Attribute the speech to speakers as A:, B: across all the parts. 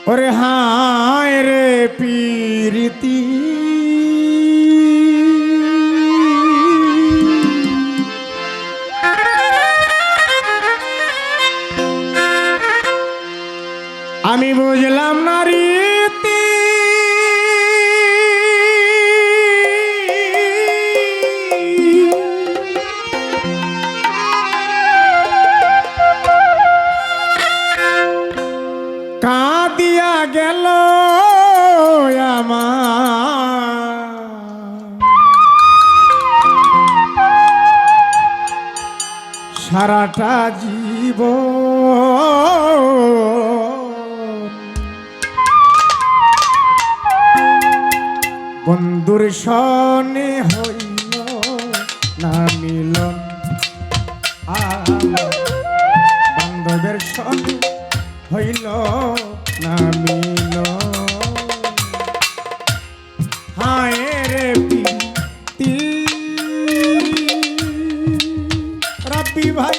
A: ওরে হায় রে পীরিতি আমি বুঝলাম না রীতি কাঁদিয়া গেল আমার সারাটা জীবন বন্ধুর সনে হইল না মিলন বান্ধবের সনে হইল না মিলন হায় রে প্রীতি রাব্বি ভাই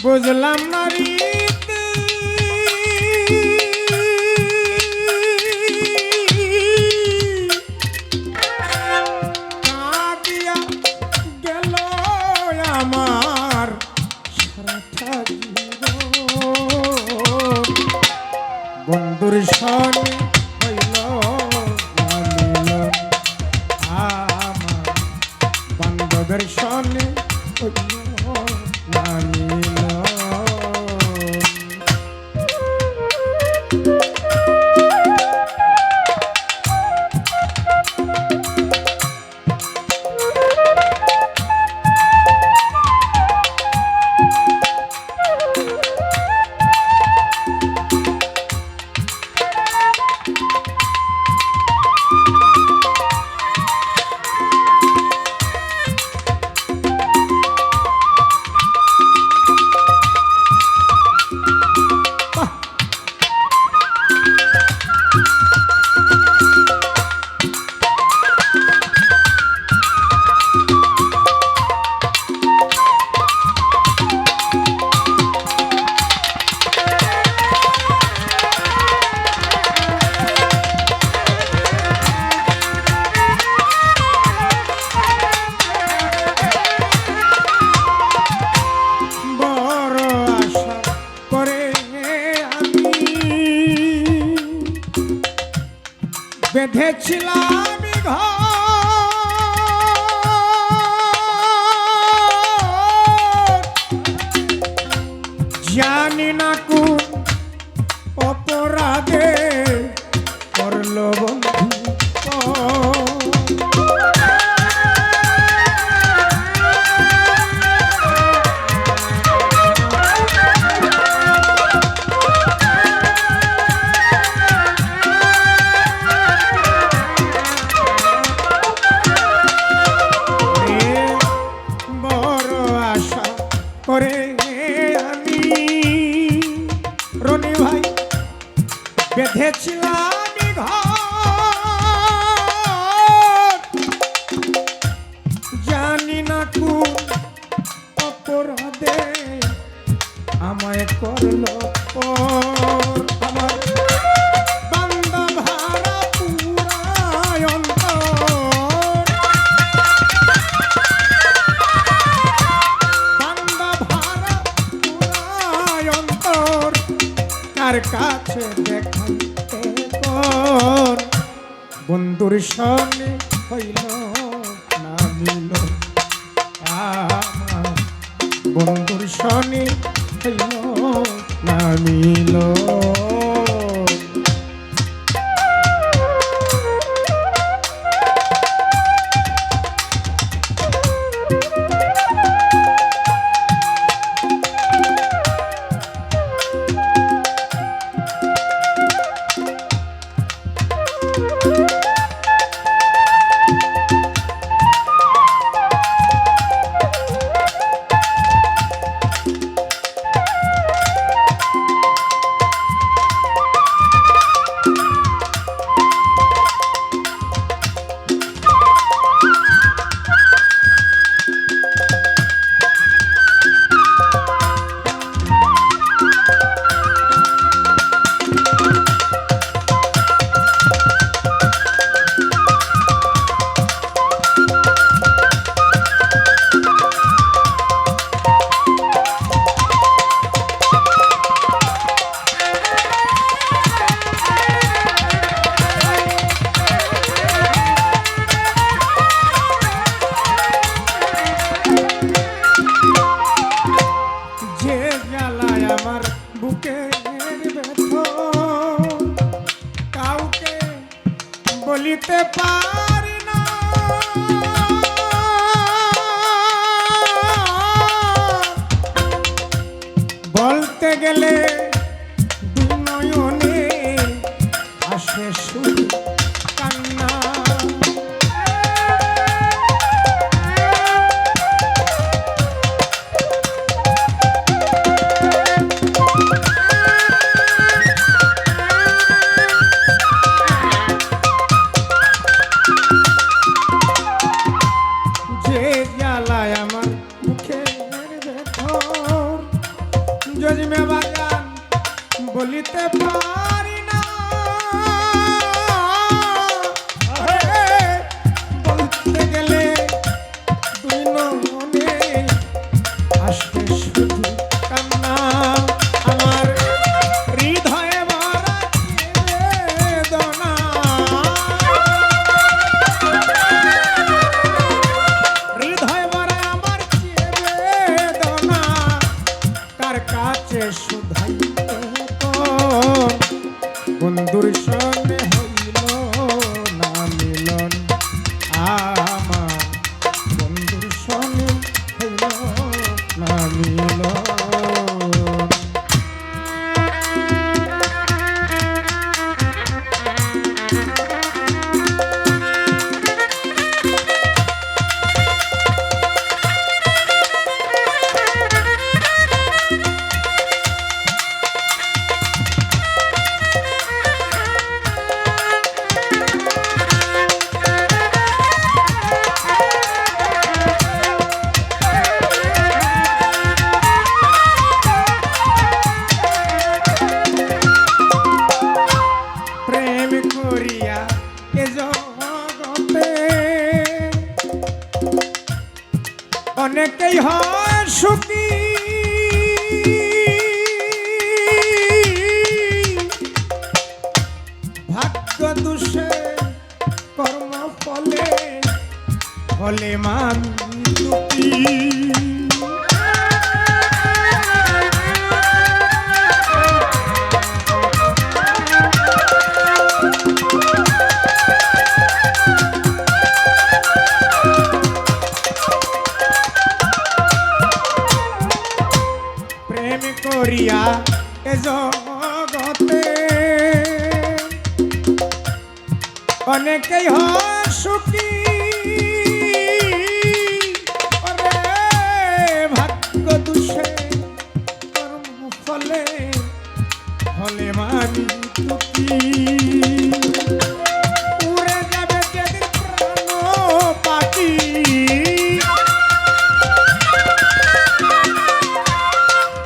A: বুঝলাম না রীতি কাঁদিয়া গেল আমার সারাটা জীবন বন্ধুর সনে হইল না মিলন আমার বান্ধবের সনে হইল না মিলন বেঁধেছিলাম ঘর জানি না কোন অপরাধে করল বন্ধু করে আমি রনি ভাই বেঁধেছিলাম ঘর জানি না কোন অপরাধে আমায় করলো পর আমার বান্দা ভাড়া পুরায় অন্তর কার কাছে দেখাইতে কোন বন্ধুর সনে হইল না মিলন বন্ধুর সনে হইল না মিলন বলিতে পারি না বলতে গেলে দুই নয়নে আসে শুধু কান্না যে জ্বালায় আমার মুখের ভেতর জজমে বাগান বলিতে পারি না বলতে গেলে দুই নয়নে আসে শুধু কান্না আমার হৃদয়ে ভরা বেদনা হৃদয় ভরা আমার বেদনা কার কাছে শুধাইতে কোন বন্ধুর সঙ্গে হইল না মিলন আমার বন্ধুর সঙ্গে হইল না মিলন প্রেম করিয়া এ জগতে অনেকেই হয় সুখী ভাগ্য দোষে কর্ম ফলে ফলে মান দুঃখী প্রেম করিয়া এ জগতে অনেকেই হয় সুখী ওরে ভাগ্য দোষে কর্ম ফলে ফলে মানি দুঃখী উড়ে যাবে যেদিন প্রাণ পাখি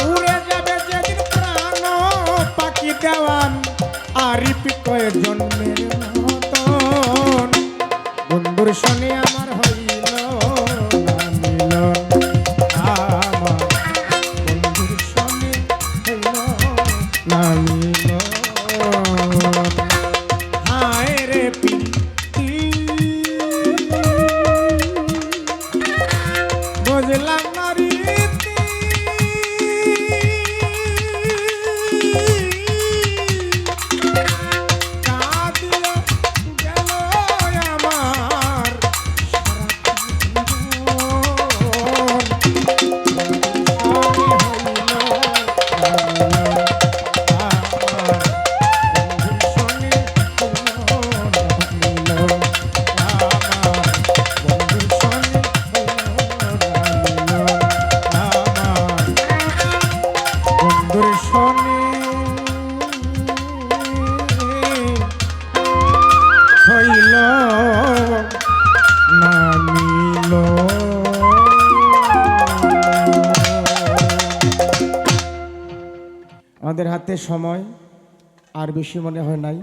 A: উড়ে যাবে যেদিন প্রাণ পাখি দেওয়ান আরিফ কয়ে জন্মের মতন বন্ধুর সনে আমার হইল না মিলন আমার বন্ধুর সনে হইল না মিলন হায় রে প্রীতি বুঝলাম না রীতি কাঁদিয়া গেল আমার বন্ধুর সনে হইল না মিলন। আমাদের হাতে সময় আর বেশি মনে হয় নাই।